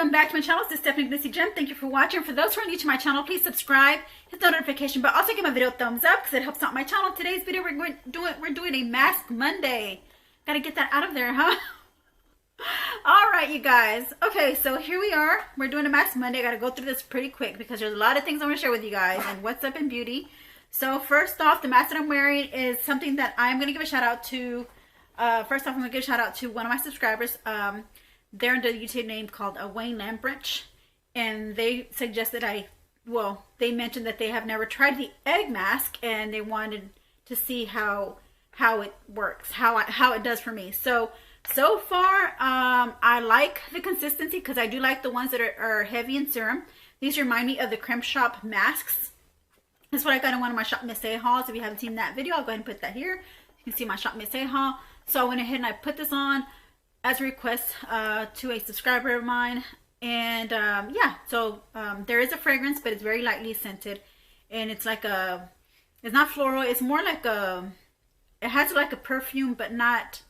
welcome back to my channel. This is Stephanie glitzzygem. Thank you for watching. For those who are new to my channel, please subscribe, hit the notification bell, also give my video a thumbs up because it helps out my channel. Today's video we're doing a Mask Monday. Gotta get that out of there, huh? Alright, you guys. Okay, so here we are. We're doing a Mask Monday. I gotta go through this pretty quick because there's a lot of things I want to share with you guys and what's up in beauty. So first off, the mask that I'm wearing is something that I'm gonna give a shout out to. First off, I'm gonna give a shout out to one of my subscribers. They're under the YouTube name called Wayne Lambridge, and they suggested they mentioned that they have never tried the egg mask and they wanted to see how it works, how it does for me. So far, I like the consistency because I do like the ones that are heavy in serum. These remind me of the Creme Shop masks. That's what I got in one of my Shop Miss A hauls. If you haven't seen that video, I'll go ahead and put that here. You can see my Shop Miss A haul. So I went ahead and I put this on as a request to a subscriber of mine, and yeah, so there is a fragrance, but it's very lightly scented, and it's like it's not floral, it's more like it has like a perfume, but not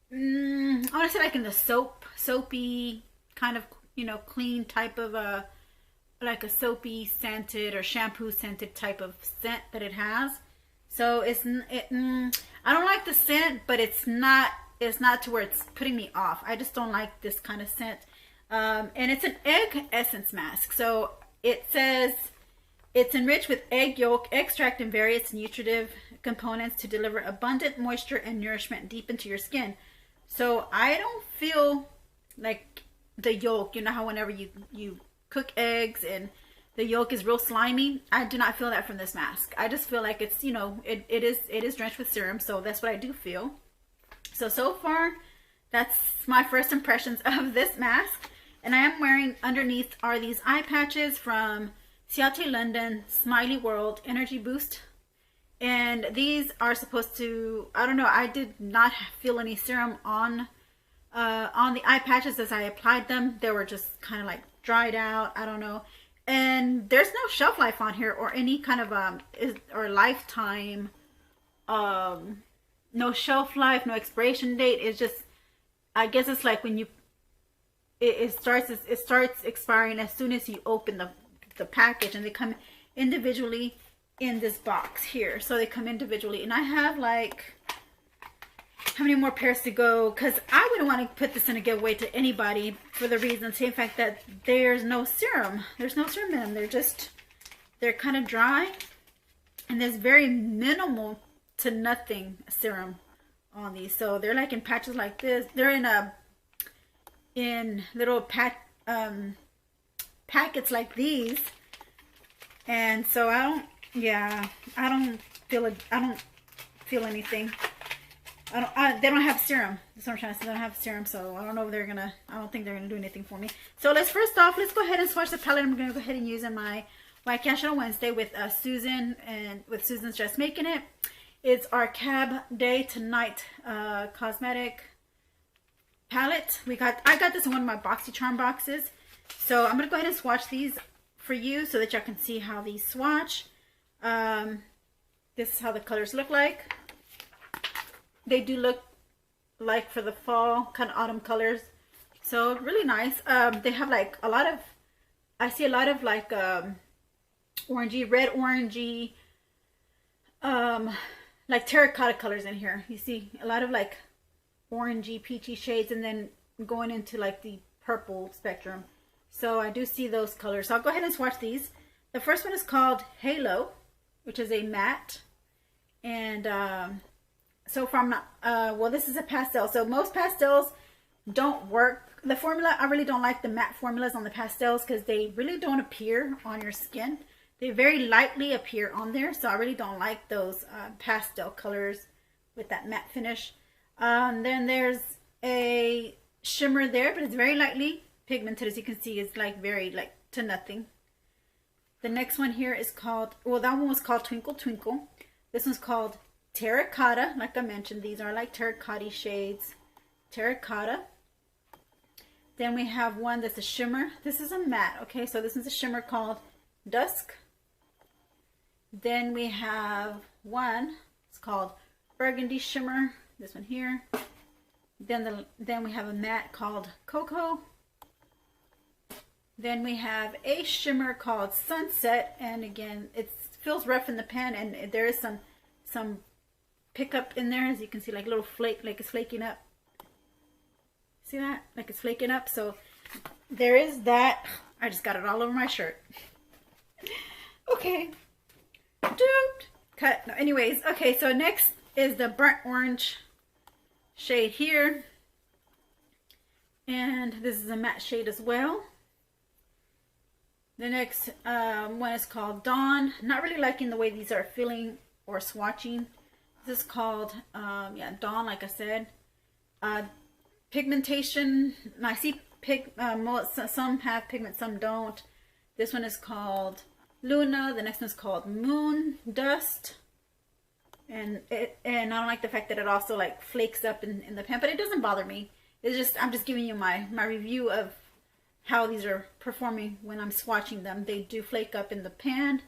I want to say like in the soapy kind of, you know, clean type of like a soapy scented or shampoo scented type of scent that it has. So I don't like the scent, but it's not to where it's putting me off. I just don't like this kind of scent. And it's an egg essence mask. So it says it's enriched with egg yolk extract and various nutritive components to deliver abundant moisture and nourishment deep into your skin. So I don't feel like the yolk, you know how whenever you cook eggs and the yolk is real slimy, I do not feel that from this mask. I just feel like it's, you know, it is drenched with serum, so that's what I do feel. So far, that's my first impressions of this mask. And I am wearing, underneath are these eye patches from Ciate London Smiley World Energy Boost. And these are supposed to, I don't know, I did not feel any serum on the eye patches as I applied them. They were just kind of like dried out, I don't know. And there's no shelf life on here or any kind of or lifetime no shelf life, no expiration date. It's just, I guess it's like when it starts expiring as soon as you open the package, and they come individually in this box here. So they come individually, and I have like, how many more pairs to go? Because I wouldn't want to put this in a giveaway to anybody for the same fact that there's no serum. There's no serum in them. They're kind of dry, and there's very minimal to nothing serum on these. So they're like in patches like this. They're in little packets like these. And so I don't feel anything. They don't have serum. That's what I'm trying to say. They don't have serum, so I don't know if I don't think they're gonna do anything for me. So let's go ahead and swatch the palette. I'm gonna go ahead and use in my White Cash on Wednesday with Susan, and with Susan's Just Making It. It's our Cab Day to Night cosmetic palette. I got this in one of my BoxyCharm boxes. So I'm gonna go ahead and swatch these for you so that y'all can see how these swatch. This is how the colors look like. They do look like for the fall, kind of autumn colors. So really nice. They have like I see a lot of like orangey, red orangey, like terracotta colors in here. You see a lot of like orangey, peachy shades, and then going into like the purple spectrum. So I do see those colors. So I'll go ahead and swatch these. The first one is called Halo, which is a matte. And so far I'm not, well, this is a pastel. So most pastels don't work. The formula, I really don't like the matte formulas on the pastels because they really don't appear on your skin. They very lightly appear on there, so I really don't like those pastel colors with that matte finish. Then there's a shimmer there, but it's very lightly pigmented. As you can see, it's like very like to nothing. The next one here is called, well, that one was called Twinkle Twinkle. This one's called Terracotta. Like I mentioned, these are like terracotta shades. Terracotta. Then we have one that's a shimmer. This is a matte. Okay, so this is a shimmer called Dusk. Then we have one, it's called Burgundy Shimmer, this one here. Then we have a matte called Cocoa. Then we have a shimmer called Sunset, and again, it feels rough in the pan, and there is some pickup in there, as you can see, like a little flake, like it's flaking up. See that? Like it's flaking up. So there is that. I just got it all over my shirt. Okay. Duped. Cut. No, anyways, okay, so next is the burnt orange shade here. And this is a matte shade as well. The next one is called Dawn. Not really liking the way these are feeling or swatching. This is called, yeah, Dawn, like I said. Pigmentation. I see some have pigment, some don't. This one is called Luna. The next one is called Moon Dust. And I don't like the fact that it also like flakes up in the pan, but it doesn't bother me. It's just, I'm just giving you my review of how these are performing when I'm swatching them. They do flake up in the pan.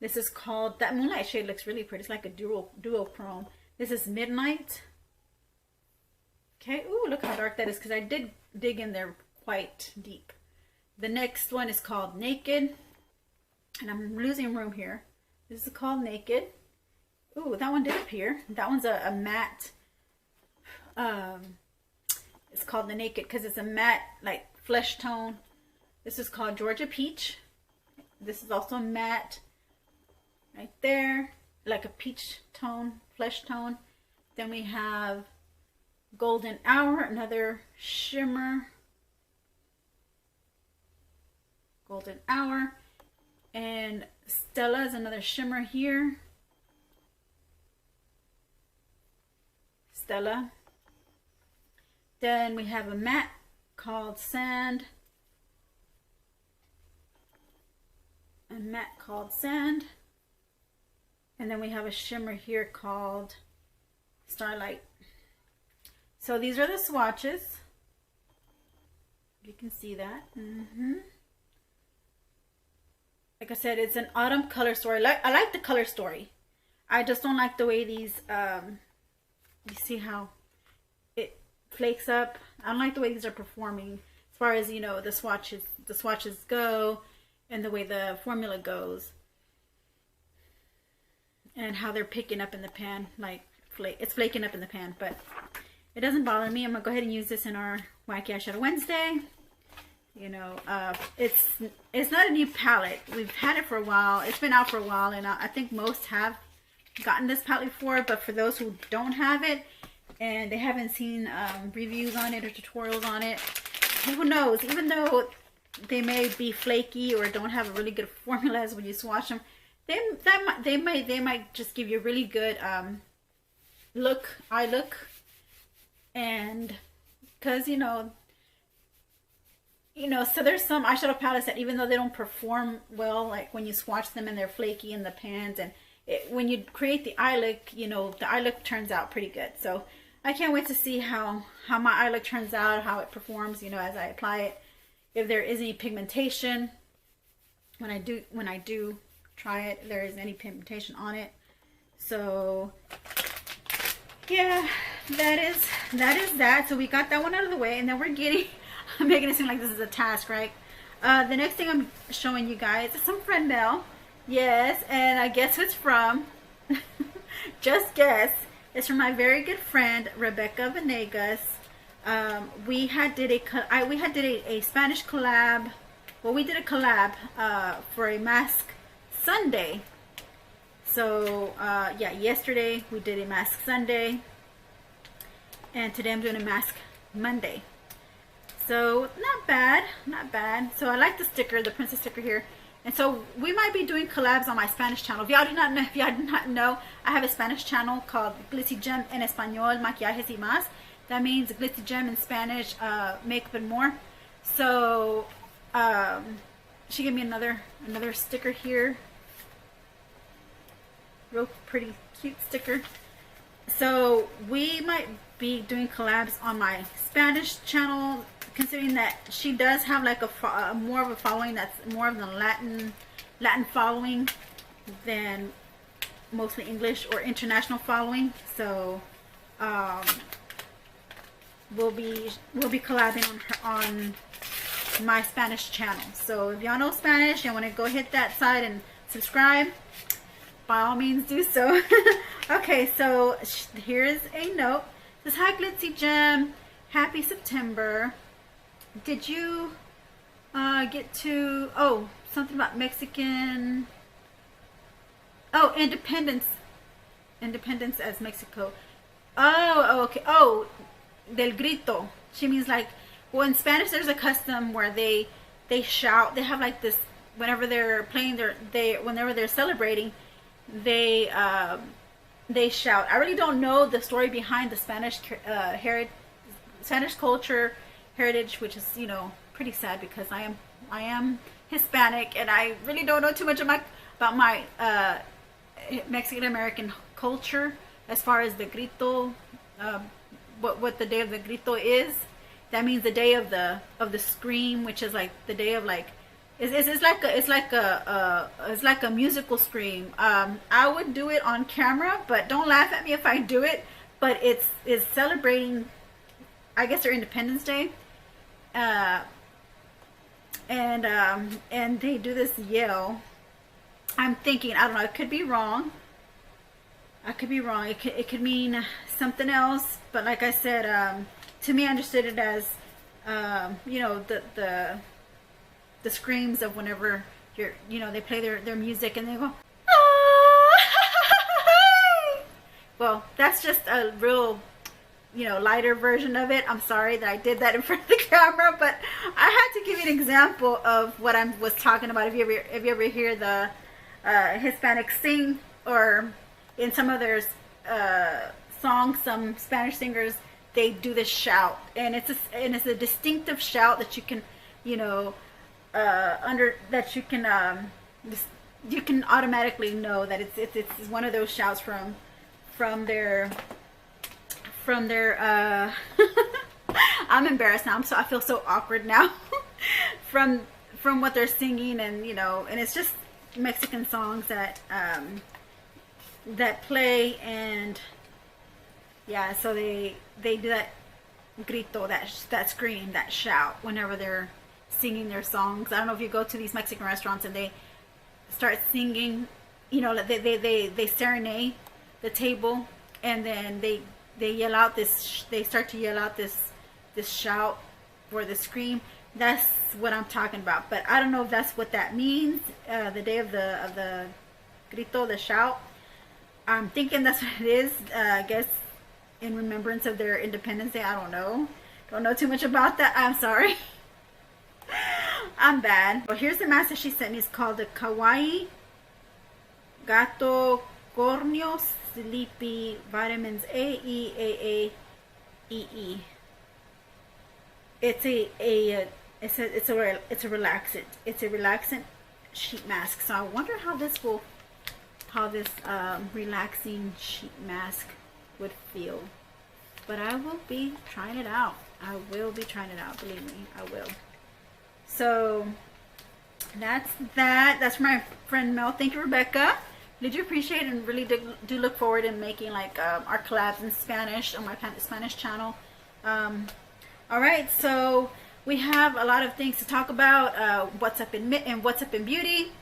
This is called, that Moonlight shade looks really pretty. It's like a duochrome. This is Midnight. Okay, ooh, look how dark that is, because I did dig in there quite deep. The next one is called Naked, and I'm losing room here. This is called Naked. Ooh, that one did appear. That one's a matte. It's called the Naked because it's a matte, like flesh tone. This is called Georgia Peach. This is also matte, right there, like a peach tone, flesh tone. Then we have Golden Hour, another shimmer. Golden Hour. And Stella is another shimmer here. Stella. Then we have a matte called Sand. A matte called Sand. And then we have a shimmer here called Starlight. So these are the swatches. You can see that. Like I said, it's an autumn color story. I like the color story. I just don't like the way these, you see how it flakes up. I don't like the way these are performing as far as, you know, the swatches go and the way the formula goes. And how they're picking up in the pan, like it's flaking up in the pan, but it doesn't bother me. I'm gonna go ahead and use this in our Wacky Eyeshadow Wednesday. You know, it's not a new palette. We've had it for a while. It's been out for a while, and I think most have gotten this palette before. But for those who don't have it and they haven't seen reviews on it or tutorials on it, who knows? Even though they may be flaky or don't have a really good formula as when you swatch them, they might just give you a really good eye look, and because you know, so there's some eyeshadow palettes that even though they don't perform well, like when you swatch them and they're flaky in the pans, and when you create the eye look, you know, the eye look turns out pretty good. So I can't wait to see how my eye look turns out, how it performs, you know, as I apply it. If there is any pigmentation when I do try it, if there is any pigmentation on it. So yeah, that is that. So we got that one out of the way, and then we're getting I'm making it seem like this is a task, right? The next thing I'm showing you guys is some friend mail. Yes, and I guess who it's from. Just guess. It's from my very good friend Rebecca Venegas. We had did a Spanish collab. Well, we did a collab for a mask Sunday. So yeah, yesterday we did a mask Sunday, and today I'm doing a mask Monday. So not bad, not bad. So I like the sticker, the princess sticker here. And so we might be doing collabs on my Spanish channel. If y'all do not know, I have a Spanish channel called Glitzzygem en español, maquillajes y más. That means glitzzygem in Spanish, makeup and more. So she gave me another sticker here. Real pretty cute sticker. So we might be doing collabs on my Spanish channel, considering that she does have like a more of a following that's more of the Latin following than mostly English or international following. So we'll be collabing on my Spanish channel. So if y'all know Spanish and want to go hit that side and subscribe, by all means do so. Okay, so here's a note. It says, hi glitzzygem, happy September. Did you get to, oh, something about Mexican, oh, independence as Mexico. Oh, okay. Oh, del grito. She means like, well, in Spanish there's a custom where they shout. They have like this whenever they're playing whenever they're celebrating, they shout. I really don't know the story behind the Spanish Spanish culture heritage, which is, you know, pretty sad because I am Hispanic and I really don't know too much about my Mexican American culture as far as the grito, what the day of the grito is. That means the day of the scream, which is like the day of like it's like a musical scream. I would do it on camera, but don't laugh at me if I do it. But it's celebrating, I guess, their Independence Day, and they do this yell. I'm thinking, I don't know, it could be wrong. It could mean something else, but like I said, to me, I understood it as, you know, the screams of whenever they play their music and they go, ah! Well, that's just a real, you know, lighter version of it. I'm sorry that I did that in front of the camera, but I had to give you an example of what I was talking about. If you ever hear the Hispanics sing, or in some of their songs, some Spanish singers, they do this shout, and it's a distinctive shout that you can, you know, you can automatically know that it's one of those shouts from their I'm embarrassed now. I feel so awkward now. from what they're singing, and you know, and it's just Mexican songs that play, and yeah, so they do that grito, that scream, that shout whenever they're singing their songs. I don't know if you go to these Mexican restaurants and they start singing, you know, they serenade the table, and then they yell out this, they start to yell out this shout or the scream. That's what I'm talking about, but I don't know if that's what that means. The day of the grito, the shout. I'm thinking that's what it is. I guess in remembrance of their Independence Day. I don't know too much about that. I'm sorry. I'm bad. Well, here's the mask that she sent me. It's called the Kawaii Gato Corneo Sleepy Vitamins A, E, A, E, E. It's a relaxant. It's a relaxant sheet mask. So I wonder how this relaxing sheet mask would feel. But I will be trying it out. I will be trying it out. Believe me, I will. So that's that. That's my friend Mel. Thank you, Rebecca. Did you appreciate it, and really do look forward in making like our collabs in Spanish on my Spanish channel. All right, so we have a lot of things to talk about. What's up in beauty.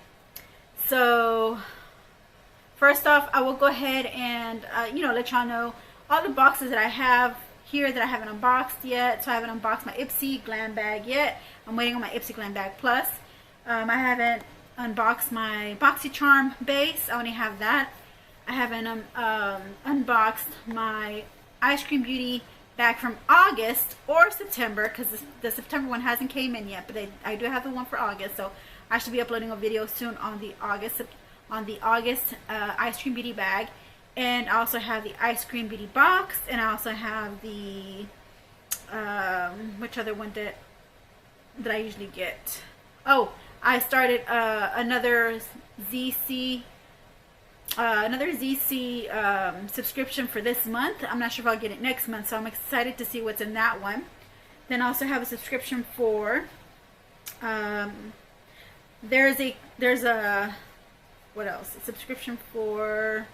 So first off, I will go ahead and you know, let y'all know all the boxes that I have here that I haven't unboxed yet. So I haven't unboxed my Ipsy Glam Bag yet. I'm waiting on my Ipsy Glam Bag Plus. I haven't unboxed my BoxyCharm base. I only have that. I haven't unboxed my Ice Cream Beauty bag from August or September, because the September one hasn't came in yet, but I do have the one for August, so I should be uploading a video soon on the August Ice Cream Beauty bag. And I also have the Ice Cream Beauty box, and I also have the which other one that I usually get. Oh, I started another ZC subscription for this month. I'm not sure if I'll get it next month, so I'm excited to see what's in that one. Then I also have a subscription for there's a what else? A subscription for,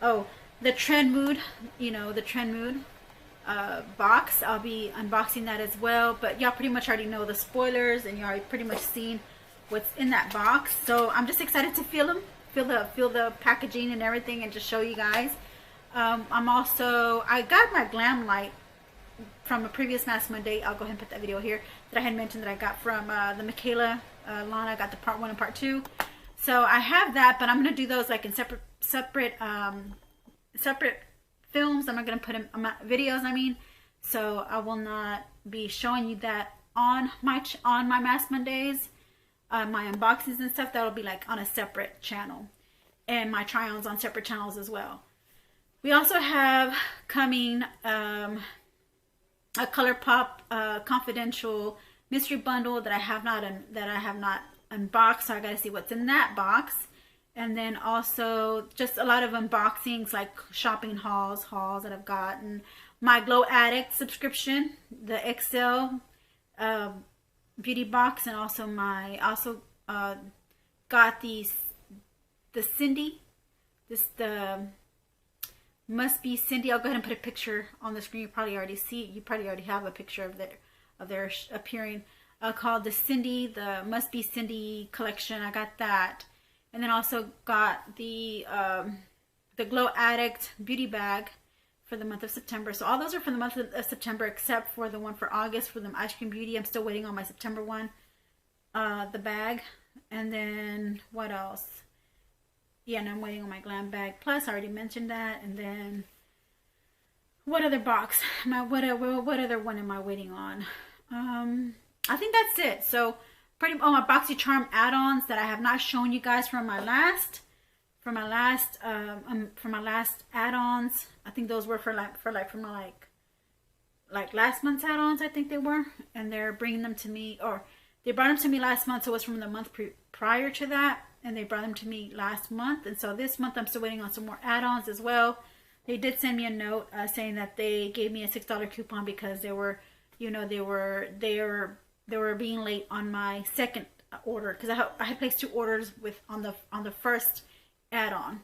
oh, the Trend Mood, you know, the Trend Mood. box. I'll be unboxing that as well, but y'all pretty much already know the spoilers, and y'all already pretty much seen what's in that box. So I'm just excited to feel them, feel the packaging and everything, and just show you guys. I got my glam light from a previous Mask Monday. I'll go ahead and put that video here that I had mentioned that I got from the Michaela line. I got the part 1 and part 2. So I have that, but I'm gonna do those like in separate films. I'm not gonna put in videos. I mean, so I will not be showing you that on my Mask Mondays, my unboxings and stuff. That'll be like on a separate channel, and my try-ons on separate channels as well. We also have coming a Colourpop confidential mystery bundle that I have not unboxed. So I got to see what's in that box. And then also just a lot of unboxings, like shopping hauls that I've gotten. My Glow Addict subscription, the XL beauty box, and also got the Cindy, the Must Be Cindy. I'll go ahead and put a picture on the screen. You probably already see it. You probably already have a picture of their appearing. Called the Cindy, the Must Be Cindy collection. I got that. And then also got the Glow Addict beauty bag for the month of September. So all those are for the month of September, except for the one for August for the Ice Cream Beauty. I'm still waiting on my September one, the bag. And then what else? Yeah, and I'm waiting on my Glam Bag Plus. I already mentioned that. And then what other box? What other one am I waiting on? I think that's it. So my BoxyCharm add-ons that I have not shown you guys from my last add-ons. I think those were for my last month's add-ons. I think they were, and they're bringing them to me, or they brought them to me last month. So it was from the month prior to that, and they brought them to me last month. And so this month I'm still waiting on some more add-ons as well. They did send me a note saying that they gave me a $6 coupon because they were being late on my second order, because I had placed 2 orders on the first add-on.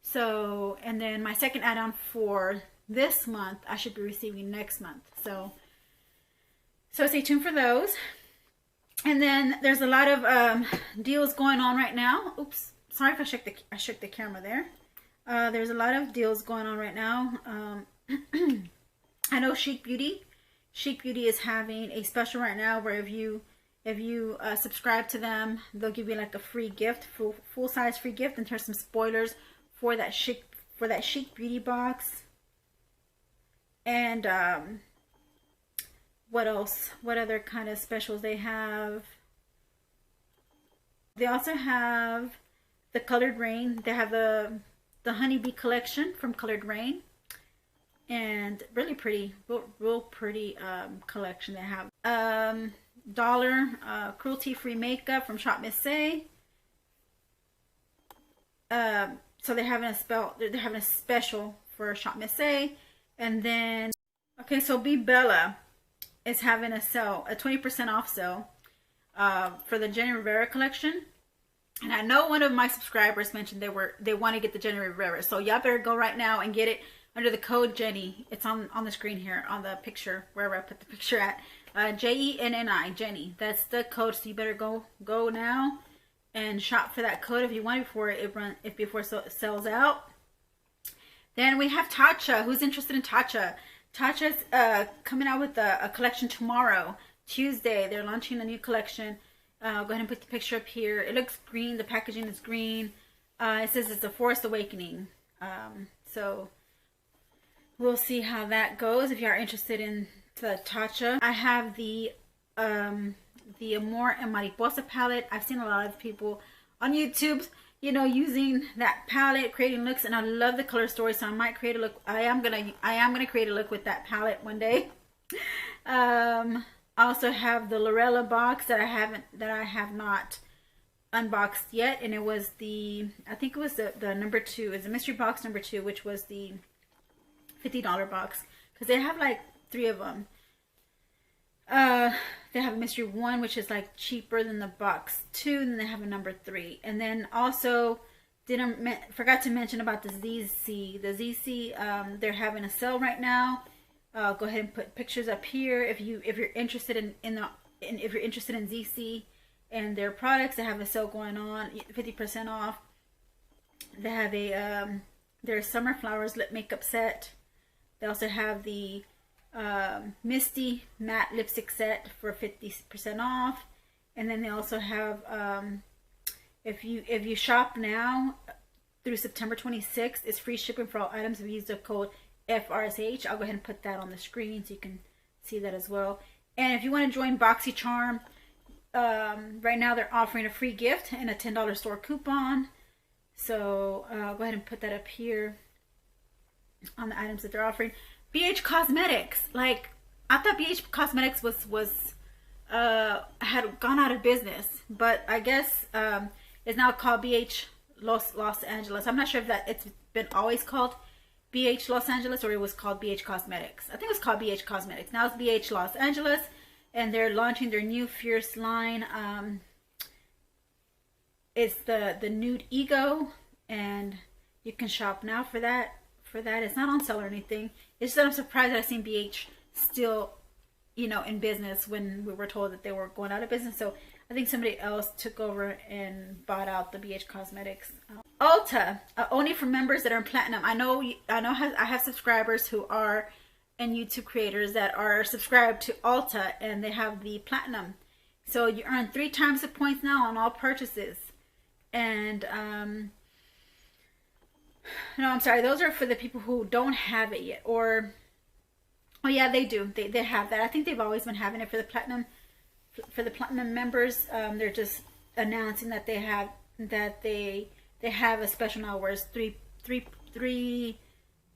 So, and then my second add-on for this month I should be receiving next month. So stay tuned for those. And then there's a lot of deals going on right now. Oops, sorry if I shook the camera there. There's a lot of deals going on right now. I know Chic Beauty is having a special right now where if you subscribe to them, they'll give you like a free gift, full size free gift. And there's some spoilers for that Chic Beauty box. And what else? What other kind of specials they have? They also have the Colored Rain. They have the Honeybee collection from Colored Rain. And really pretty, real pretty collection they have. $1 cruelty-free makeup from Shop Miss Say. So they're having a special for Shop Miss Say. And then, okay, so Be Bella is having a sale, a 20% off sale for the Jenny Rivera collection. And I know one of my subscribers mentioned they want to get the Jenny Rivera, so y'all better go right now and get it under the code Jenny. It's on the screen here, on the picture, wherever I put the picture at. JENNI, Jenny. That's the code, so you better go now and shop for that code if you want before it sells out. Then we have Tatcha. Who's interested in Tatcha? Tatcha's coming out with a collection tomorrow, Tuesday. They're launching a new collection. Go ahead and put the picture up here. It looks green. The packaging is green. It says it's a Forest Awakening. So we'll see how that goes if you are interested in the Tatcha. I have the Amor and Mariposa palette. I've seen a lot of people on YouTube, using that palette, creating looks, and I love the color story, so I might create a look. I am gonna create a look with that palette one day. I also have the Lorella box that I have not unboxed yet, and it was I think it was the number 2. It's a mystery box number 2, which was the $50 box, because they have like 3 of them. They have a mystery 1, which is like cheaper than the box 2, and then they have a number 3. And then also forgot to mention about the ZC. The ZC, they're having a sale right now. Go ahead and put pictures up here if you're interested if you're interested in ZC and their products. They have a sale going on, 50% off. They have a their Summer Flowers lip makeup set. They also have the Misty matte lipstick set for 50% off. And then they also have if you shop now through September 26th, it's free shipping for all items if you use the code FRSH. I'll go ahead and put that on the screen so you can see that as well. And if you want to join BoxyCharm, right now they're offering a free gift and a $10 store coupon. So go ahead and put that up here on the items that they're offering. BH Cosmetics, like I thought BH Cosmetics had gone out of business, but I guess it's now called BH Los Angeles. I'm not sure if it's been always called BH Los Angeles or it was called BH Cosmetics. I think it was called BH Cosmetics. Now it's BH Los Angeles, and they're launching their new Fierce line. It's the Nude Ego, and you can shop now for that. It's not on sale or anything. It's just that I'm surprised that I've seen BH still, you know, in business when we were told that they were going out of business. So I think somebody else took over and bought out the BH Cosmetics. Ulta, only for members that are in platinum. I know I have subscribers who are and YouTube creators that are subscribed to Ulta, and they have the platinum. So you earn 3 times the points now on all purchases. And no, I'm sorry, those are for the people who don't have it yet. Or oh yeah, they do. They have that. I think they've always been having it for the platinum. For the platinum members, they're just announcing that they have a special now where it's three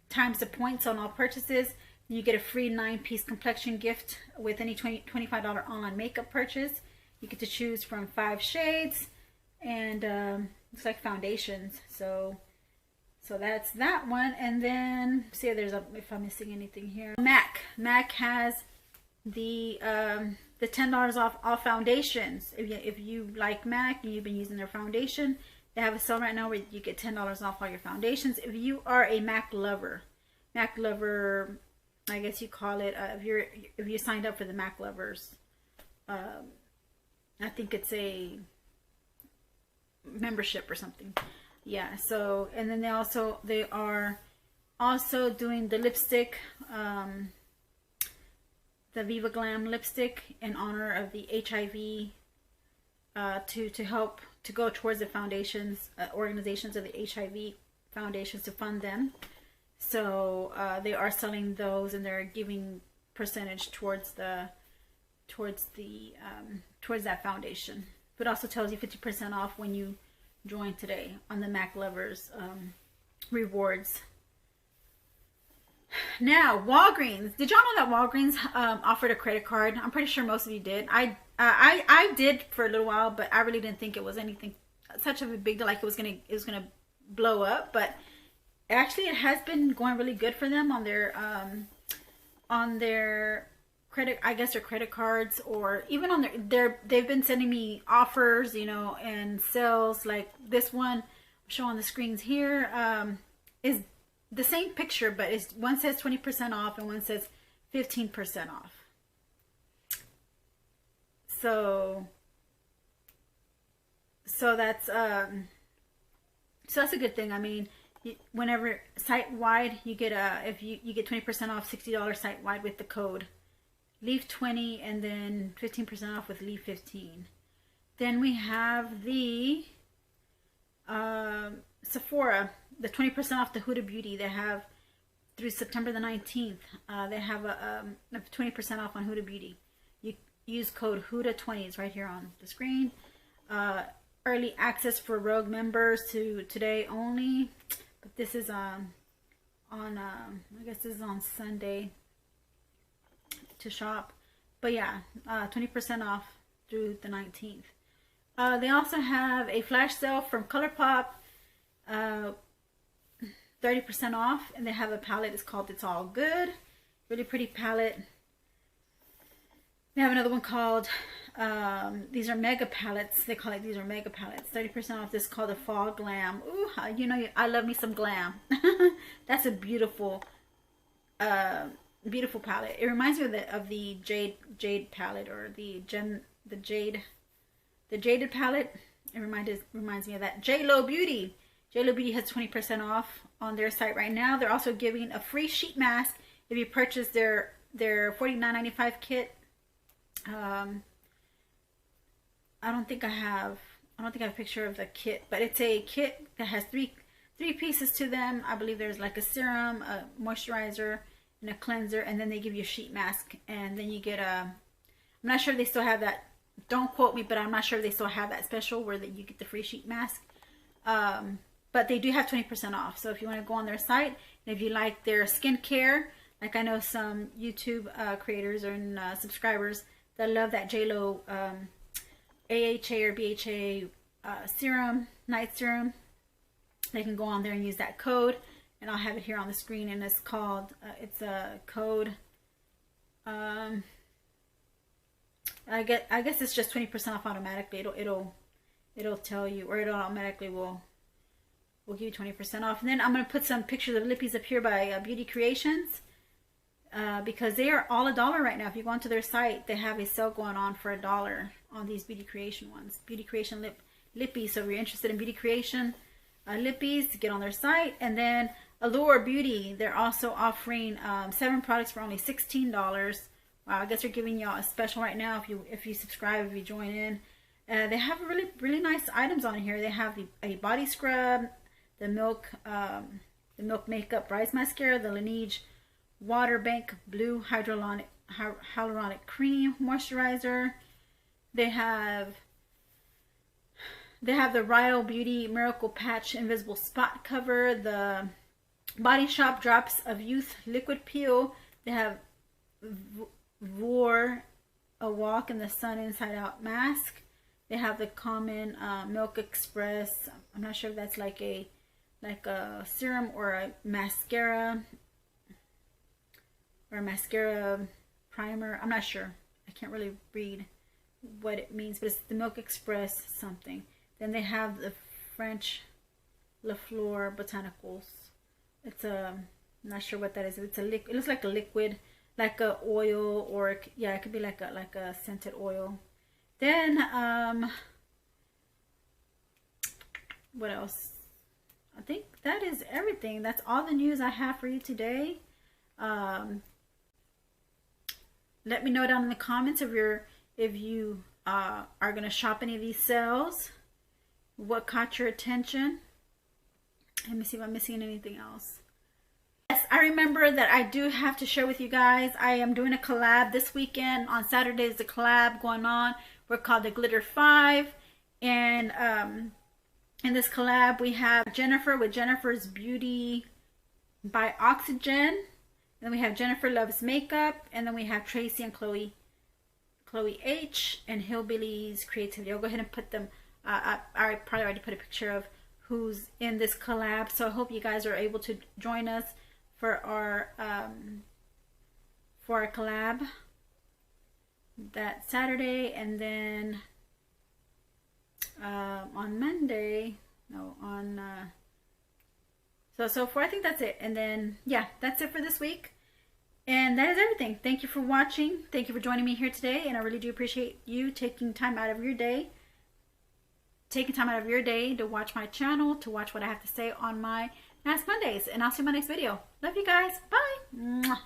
times the points on all purchases. You get a free 9-piece complexion gift with any $25 online makeup purchase. You get to choose from 5 shades, and looks like foundations. So that's that one. And then see if I'm missing anything here. MAC has the $10 off all foundations. If you like MAC and you've been using their foundation, they have a sale right now where you get $10 off all your foundations. If you are a MAC lover, I guess you call it. If you signed up for the MAC lovers, I think it's a membership or something. Yeah. So, and then they are also doing the lipstick, the Viva Glam lipstick in honor of the HIV, to help to go towards the foundations, organizations of the HIV foundations, to fund them. So they are selling those, and they're giving percentage towards that foundation. But also tells you 50% off when you join today on the MAC Lovers rewards. Now, Walgreens. Did y'all know that Walgreens offered a credit card? I'm pretty sure most of you did. I did for a little while, but I really didn't think it was anything such of a big deal, like it was gonna blow up. But actually, it has been going really good for them on their credit, I guess, their credit cards, or even on they've been sending me offers, you know, and sales. Like this one, show on the screens here, is the same picture, but one says 20% off and one says 15% off. So that's a good thing. I mean, whenever site wide, you get if you get 20% off, $60 site wide with the code LEAF20, and then 15% off with LEAF15. Then we have the Sephora, the 20% off the Huda Beauty. They have through September the 19th. They have a 20% off on Huda Beauty. You use code Huda20. It's right here on the screen. Early access for Rogue members to today only. But this is I guess this is on Sunday to shop. But yeah, 20% off through the 19th. They also have a flash sale from Colourpop, 30% off, and they have a palette. It's called It's All Good. Really pretty palette. They have another one called these are mega palettes. They call it, these are mega palettes. 30% off. This is called the Fall Glam. Ooh, you know, I love me some glam. That's a beautiful beautiful palette. It reminds me of the jade palette, or the jaded palette. It reminds me of that. JLo Beauty. JLo Beauty has 20% off on their site right now. They're also giving a free sheet mask if you purchase their $49.95 kit. I don't think I have a picture of the kit, but it's a kit that has three pieces to them. I believe there's like a serum, a moisturizer, and a cleanser, and then they give you a sheet mask, and then you get I'm not sure if they still have that. Don't quote me, but I'm not sure if they still have that special where that you get the free sheet mask. But they do have 20% off. So if you want to go on their site, and if you like their skincare, like I know some YouTube creators and subscribers that love that JLo AHA or BHA serum, night serum, they can go on there and use that code, and I'll have it here on the screen, and it's called it's a code, I guess it's just 20% off automatically. It'll tell you, or it automatically will give you 20% off. And then I'm going to put some pictures of lippies up here by Beauty Creations, because they are all $1 right now. If you go onto their site, they have a sale going on for $1 on these Beauty Creation ones. Beauty Creation lippies. So if you're interested in Beauty Creation lippies, get on their site. And then Allure Beauty, they're also offering 7 products for only $16. Wow, I guess they're giving y'all a special right now if you subscribe, if you join in. They have really nice items on here. They have a body scrub, the Milk Makeup Rise Mascara, the Laneige Water Bank Blue Hyaluronic Cream Moisturizer. They have the Ryo Beauty Miracle Patch Invisible Spot Cover, the Body Shop Drops of Youth Liquid Peel. They have Vor A Walk in the Sun Inside Out Mask. They have the common Milk Express. I'm not sure if that's like a serum or a mascara primer. I'm not sure. I can't really read what it means, but it's the Milk Express something. Then they have the French Lafleur Botanicals. It's I'm not sure what that is. It's a liquid. It looks like a liquid, like a oil, or it could be like a scented oil. Then what else? I think that is everything. That's all the news I have for you today. Let me know down in the comments if you are gonna shop any of these sales. What caught your attention? Let me see if I'm missing anything else. Yes, I remember that I do have to share with you guys. I am doing a collab this weekend. On Saturday is the collab going on. We're called the Glitter 5, and in this collab we have Jennifer with Jennifer's Beauty by Oxygen. Then we have Jennifer Loves Makeup, and then we have Tracy and Chloe H and Hillbillies Creativity. I'll go ahead and put them. I probably already put a picture of who's in this collab, so I hope you guys are able to join us for our collab that Saturday. And then on Monday, no, on so far I think that's it. And then yeah, that's it for this week, and that is everything. Thank you for watching. Thank you for joining me here today, and I really do appreciate you taking time out of your day to watch my channel, to watch what I have to say on my Mask Mondays. And I'll see you in my next video. Love you guys. Bye. Mwah.